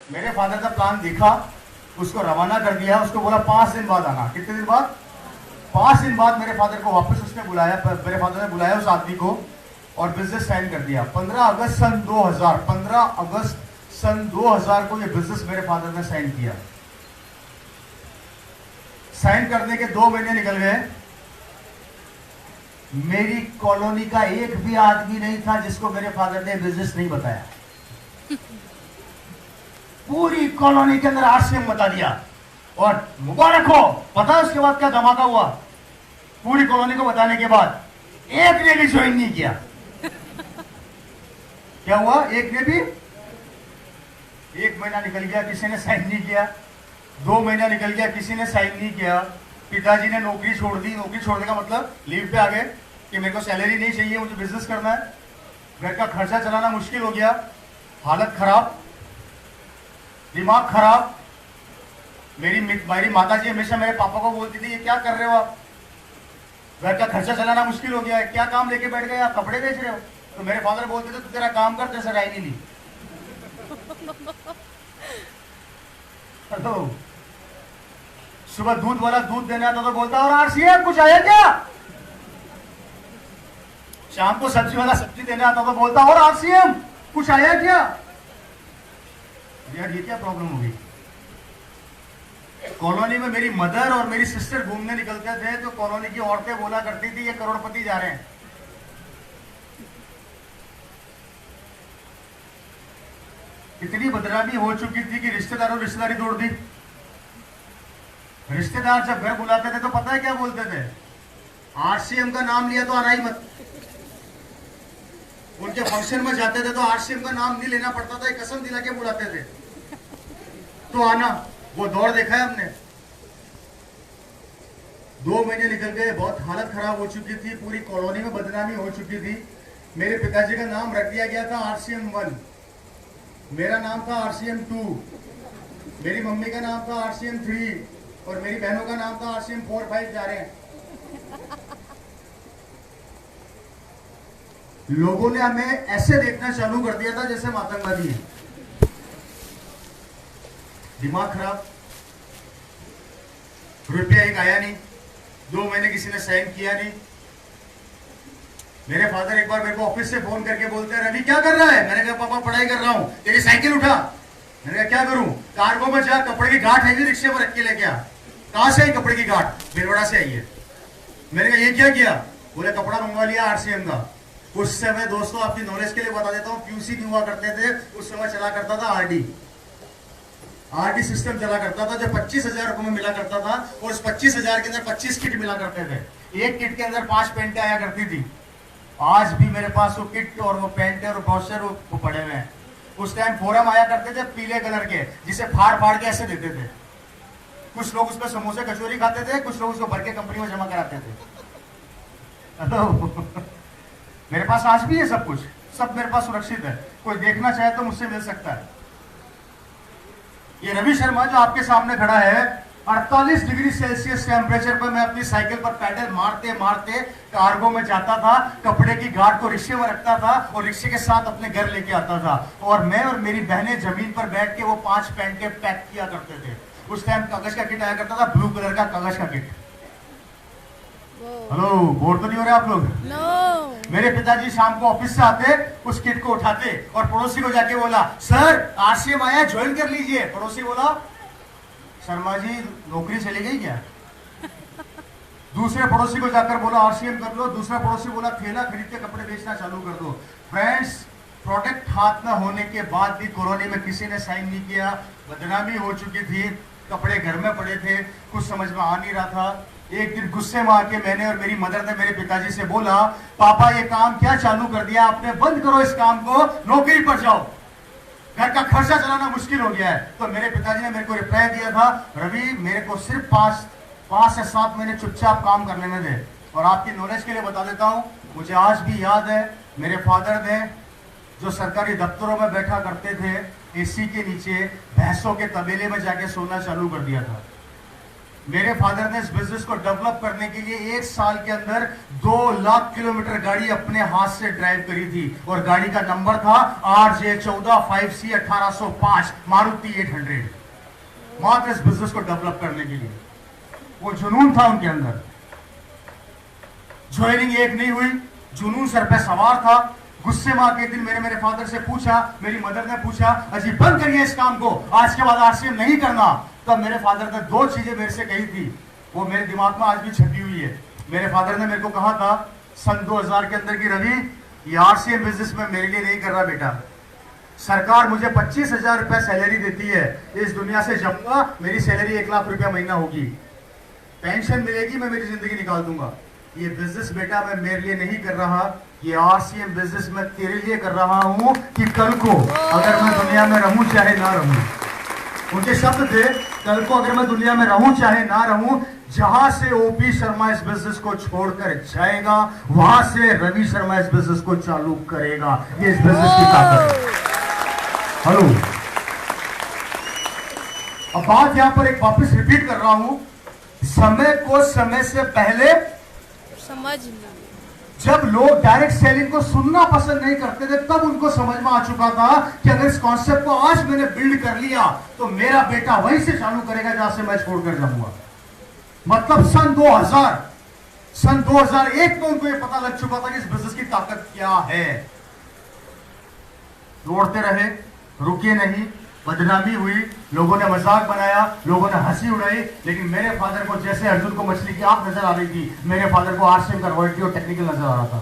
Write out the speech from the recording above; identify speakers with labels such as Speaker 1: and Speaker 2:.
Speaker 1: मेरे फादर का प्लान देखा, उसको रवाना कर दिया, उसको बोला 5 दिन बाद आना। कितने दिन बाद? 5 दिन बाद मेरे फादर को वापस उसने बुलाया, मेरे फादर ने बुलाया उस आदमी को और बिजनेस साइन कर दिया। 15 अगस्त सन 2000, 15 अगस्त सन 2000 को ये बिजनेस मेरे फादर ने साइन किया। साइन करने के 2 महीने निकल गए। मेरी कॉलोनी का एक भी आदमी नहीं था जिसको मेरे फादर ने बिजनेस नहीं बताया। पूरी कॉलोनी के अंदर आरसीएम बता दिया और मुबारक हो। पता है उसके बाद क्या धमाका हुआ? पूरी कॉलोनी को बताने के बाद एक ने भी ज्वाइन नहीं किया। क्या हुआ? एक ने भी। 1 महीना निकल गया, किसी ने साइन नहीं किया। 2 महीना निकल गया, किसी ने साइन नहीं किया। पिताजी ने नौकरी छोड़ दी। नौकरी छोड़ने का मतलब लीव पे आ गए कि मेरे को सैलरी नहीं चाहिए, मुझे बिजनेस करना है। घर का खर्चा चलाना मुश्किल हो गया। हालत खराब, दिमाग खराब। मेरी माताजी हमेशा मेरे पापा को बोलती थी, ये क्या कर रहे हो आप? घर का खर्चा चलाना मुश्किल हो गया है, क्या काम लेके बैठ गए आप? कपड़े बेच रहे हो? तो मेरे फादर बोलते थे, तू तेरा काम कर, जैसे राय नहीं ली। हेलो, सुबह दूध वाला दूध देना आता तो बोलता, और आरसीएम कुछ आया क्या? शाम को सब्जी वाला सब्जी देना आता तो बोलता, और आरसीएम कुछ आया क्या? यार ये क्या प्रॉब्लम होगी? कॉलोनी में मेरी मदर और मेरी सिस्टर घूमने निकलते थे तो कॉलोनी की औरतें बोला करती थी, ये करोड़पति जा रहे हैं। इतनी बदनामी हो चुकी थी कि रिश्तेदारों रिश्तेदारी तोड़ दी। रिश्तेदार जब घर बुलाते थे तो पता है क्या बोलते थे? आरसीएम का नाम लिया तो आना ही मत। उनके फंक्शन में जाते थे तो आरसीएम का नाम नहीं लेना पड़ता था, एक कसम दिला के बुलाते थे तो आना। वो दौर देखा है हमने। 2 महीने निकल गए, बहुत हालत खराब हो चुकी थी, पूरी कॉलोनी में बदनामी हो चुकी थी। मेरे पिताजी का नाम रख दिया गया था आरसीएम 1, मेरा नाम था आरसीएम 2, मेरी मम्मी का नाम था आरसीएम 3 और मेरी बहनों का नाम था आरसीएम 4, 5 जा रहे हैं। लोगों ने हमें ऐसे देखना चालू कर दिया था जैसे हम आतंकवादी हैं। दिमाग खराब। रुपया एक आया नहीं, 2 महीने किसी ने साइन किया नहीं। मेरे फादर एक बार मेरे को ऑफिस से फोन करके बोलते हैं, रवि क्या कर रहा है? मैंने कहा पापा पढ़ाई कर रहा हूं। तेरी साइकिल उठा। मैंने कहा क्या करूं? कार्गो में जा, कपड़े की गांठ है, रिक्शे पर रख के लेके आ। कहां से आई कपड़े की गांठ? भिलवाड़ा से आई है। मैंने कहा ये क्या किया? बोले कपड़ा मंगवा लिया आरसीएम का। उस समय दोस्तों आपकी नॉलेज के लिए बता देता हूं, क्यूसी क्यों हुआ करते थे उस समय, चला करता था आरडी सिस्टम चला करता था जो 25,000 रुपए में मिला करता था और उस 25,000 के अंदर 25 किट मिला करते थे। एक किट के अंदर 5 पेंटें आया करती थी। आज भी मेरे पास वो किट और वो पेंटें और ब्रोशर वो पड़े हुए हैं। उस टाइम फोरम आया करते थे पीले कलर के, जिसे फाड़ फाड़ के ऐसे देते थे। कुछ लोग उसमें समोसे कचौरी खाते थे, कुछ लोग उसको भर के कंपनी में जमा कराते थे। मेरे पास आज भी है सब कुछ, सब मेरे पास सुरक्षित है। कोई देखना चाहे तो मुझसे मिल सकता है। ये रवि शर्मा जो आपके सामने खड़ा है, 48 डिग्री सेल्सियस टेम्परेचर पर मैं अपनी साइकिल पर पैडल मारते मारते कार्गो में जाता था, कपड़े की गांठ को रिक्शे में रखता था और रिक्शे के साथ अपने घर लेके आता था। और मैं और मेरी बहनें जमीन पर बैठ के वो 5 पेंटें पैक किया करते थे। उस टाइम कागज का किट आया करता था, ब्लू कलर का कागज का किट। हेलो, बोर तो नहीं हो रहे आप लोग?
Speaker 2: No.
Speaker 1: मेरे पिताजी शाम को ऑफिस से आते, उस किट को उठाते और पड़ोसी को जाके बोला, सर आरसीएम आया, ज्वाइन कर लीजिए। पड़ोसी बोला, शर्मा जी नौकरी चली गई क्या? दूसरे पड़ोसी को जाकर बोला आरसीएम कर लो। दूसरा पड़ोसी बोला थैला खरीद के कपड़े बेचना चालू कर दो। फ्रेंड्स, प्रोडक्ट हाथ में होने के बाद भी कॉलोनी में किसी ने साइन नहीं किया। बदनामी हो चुकी थी, कपड़े घर में पड़े थे, कुछ समझ में आ नहीं रहा था। एक दिन गुस्से में आके मैंने और मेरी मदर ने मेरे पिताजी से बोला, पापा ये काम क्या चालू कर दिया आपने? बंद करो इस काम को, नौकरी पर जाओ, घर का खर्चा चलाना मुश्किल हो गया है। तो मेरे पिताजी ने मेरे को रिप्लाई दिया था, रवि मेरे को सिर्फ 5 से 7 महीने चुपचाप काम कर लेने दे। और आपकी नॉलेज के लिए बता देता हूं, मुझे आज भी याद है मेरे फादर ने जो सरकारी दफ्तरों में बैठा करते थे, एसी के नीचे भैंसों के तबेले में जाके सोना चालू कर दिया था। मेरे फादर ने इस बिजनेस को डेवलप करने के लिए 1 साल के अंदर 2 लाख किलोमीटर गाड़ी अपने हाथ से ड्राइव करी थी, और गाड़ी का नंबर था RJ14 5C1805 मारुति 800। मात्र इस बिजनेस को डेवलप करने के लिए वो जुनून था उनके अंदर। ज्वाइनिंग एक नहीं हुई, जुनून सर पे सवार था। गुस्से में आके दिन मेरे फादर से पूछा, मेरी मदर ने पूछा, अजी बंद करिए इस काम को, आज के बाद RCM नहीं करना। तब मेरे फादर ने 2 चीजें मेरे से कही थी, वो मेरे दिमाग में आज भी छपी हुई है। मेरे फादर ने मेरे को कहा था सन 2000 के अंदर की, रवि ये RCM बिजनेस में मेरे लिए नहीं कर रहा बेटा, सरकार मुझे 25,000 रुपए सैलरी देती है, इस दुनिया से जाऊंगा मेरी सैलरी 1 लाख रुपया महीना होगी, पेंशन मिलेगी, मैं मेरी जिंदगी निकाल दूंगा। ये बिजनेस बेटा मैं मेरे लिए नहीं कर रहा, ये RCM बिजनेस मैं तेरे लिए कर रहा हूं कि कल को अगर मैं दुनिया में रहूं चाहे ना रहूं, उनके शब्द थे, कल को अगर मैं दुनिया में रहूं चाहे ना रहूं, जहां से OP शर्मा इस बिजनेस को छोड़कर जाएगा वहां से रवि शर्मा इस बिजनेस को चालू करेगा। ये इस बिजनेस की ताकत है। हेलो, अब बात यहां पर एक वापस रिपीट कर रहा हूं, समय को समय से पहले
Speaker 2: समझ
Speaker 1: जब लोग डायरेक्ट सेलिंग को सुनना पसंद नहीं करते थे, तब उनको समझ में आ चुका था कि अगर इस कॉन्सेप्ट को आज मैंने बिल्ड कर लिया तो मेरा बेटा वहीं से चालू करेगा जहां से मैं छोड़कर जाऊंगा। मतलब सन 2001 में उनको यह पता लग चुका था कि इस बिजनेस की ताकत क्या है। दौड़ते रहे, रुके नहीं, बदनामी हुई, लोगों ने मजाक बनाया, लोगों ने हंसी उड़ाई, लेकिन मेरे फादर को जैसे अर्जुन को मछली की आंख नजर आ रही थी, मेरे फादर को RCM का रॉयल्टी और टेक्निकल नजर आ रहा था।